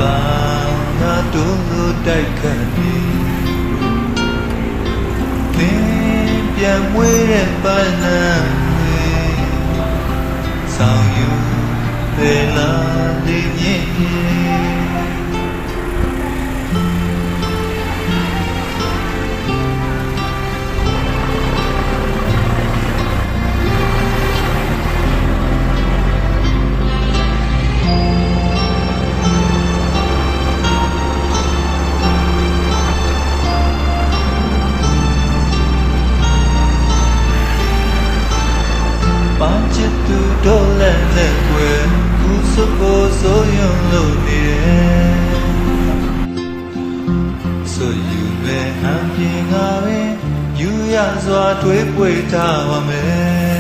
ငါတို့လိုတိုက်ခတ်နေသင်ပြန်မွေးတဲ့ပန်းနံတွေဆောင်ယူပေလာလေးမြင့်ပါချစ်သူတို့လည်းလက်ွယ်ခုစုကိုဆိုယုံလို့နေတယ်ဆိုယူမဲ့အပြင်ငါပဲယူရစွာတွေးပွေထားပါမယ်